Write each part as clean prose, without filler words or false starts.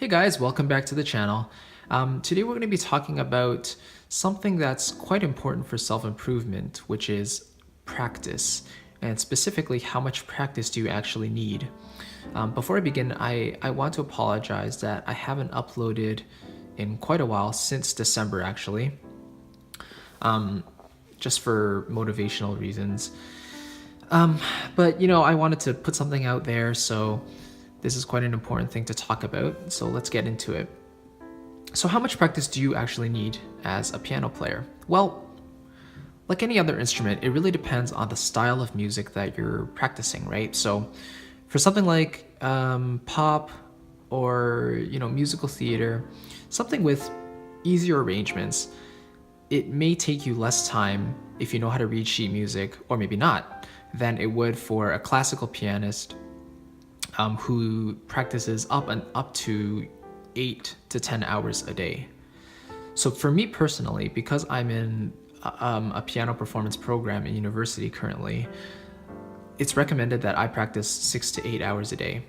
Hey guys, welcome back to the channel. Today we're going to be talking about something that's quite important for self-improvement, which is practice, and specifically how much practice do you actually need. Before I begin, I want to apologize that I haven't uploaded in quite a while, since December actually, just for motivational reasons. But you know, I wanted to put something out there, so this is quite an important thing to talk about, so let's get into it. So how much practice do you actually need as a piano player? Well, like any other instrument, it really depends on the style of music that you're practicing, right? So for something like pop or musical theater, something with easier arrangements, it may take you less time if you know how to read sheet music, or maybe not, than it would for a classical pianist who practices up to 8 to 10 hours a day. So for me personally, because I'm in a piano performance program in university currently, it's recommended that I practice 6 to 8 hours a day.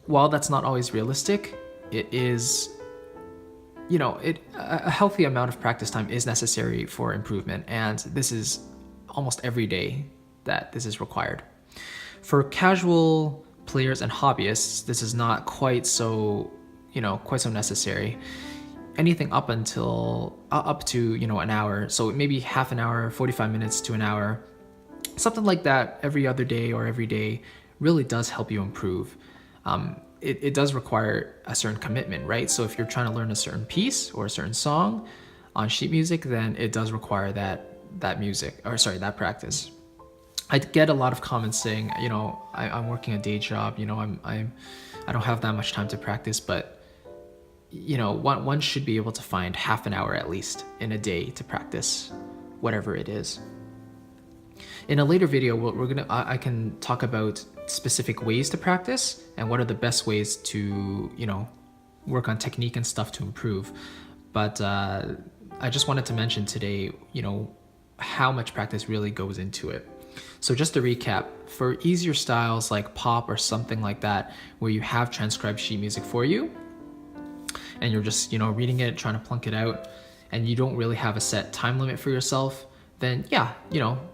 While that's not always realistic, it is, a healthy amount of practice time is necessary for improvement, and this is almost every day that this is required. For casual players and hobbyists, this is not quite so necessary. Anything up to an hour, so maybe half an hour, 45 minutes to an hour, something like that every other day or every day really does help you improve. It does require a certain commitment, right? So if you're trying to learn a certain piece or a certain song on sheet music, then it does require that practice. I get a lot of comments saying, I'm working a day job, I don't have that much time to practice, but one should be able to find half an hour at least in a day to practice whatever it is. In a later video, I can talk about specific ways to practice and what are the best ways to, work on technique and stuff to improve. But I just wanted to mention today, how much practice really goes into it. So just to recap, for easier styles like pop or something like that, where you have transcribed sheet music for you, and you're just, reading it, trying to plunk it out, and you don't really have a set time limit for yourself, then yeah,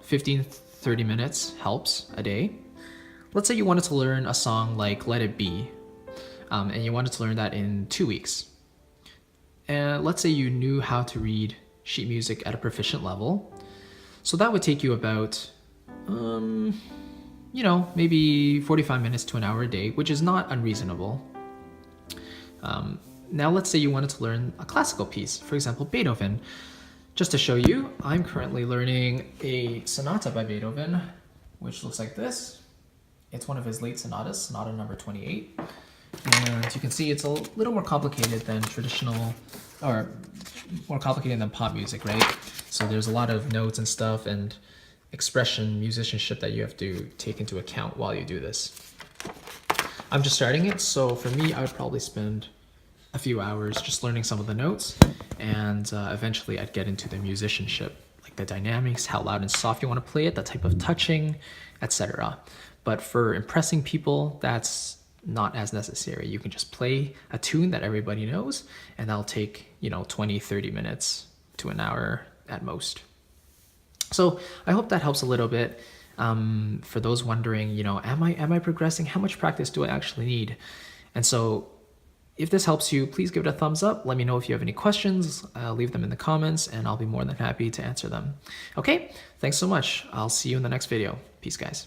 15, 30 minutes helps a day. Let's say you wanted to learn a song like Let It Be, and you wanted to learn that in 2 weeks. And let's say you knew how to read sheet music at a proficient level. So that would take you about maybe 45 minutes to an hour a day, which is not unreasonable. Now let's say you wanted to learn a classical piece, for example, Beethoven. Just to show you, I'm currently learning a sonata by Beethoven, which looks like this. It's one of his late sonatas, sonata number 28. And you can see it's a little more complicated than traditional, or more complicated than pop music, right? So there's a lot of notes and stuff and expression, musicianship that you have to take into account while you do this. I'm just starting it, so for me, I would probably spend a few hours just learning some of the notes, and eventually I'd get into the musicianship, like the dynamics, how loud and soft you want to play it, the type of touching, etc. But for impressing people, that's not as necessary. You can just play a tune that everybody knows, and that'll take 20, 30 minutes to an hour at most. So I hope that helps a little bit. For those wondering, am I progressing? How much practice do I actually need? And so if this helps you, please give it a thumbs up. Let me know if you have any questions. Leave them in the comments, and I'll be more than happy to answer them. Okay, thanks so much. I'll see you in the next video. Peace, guys.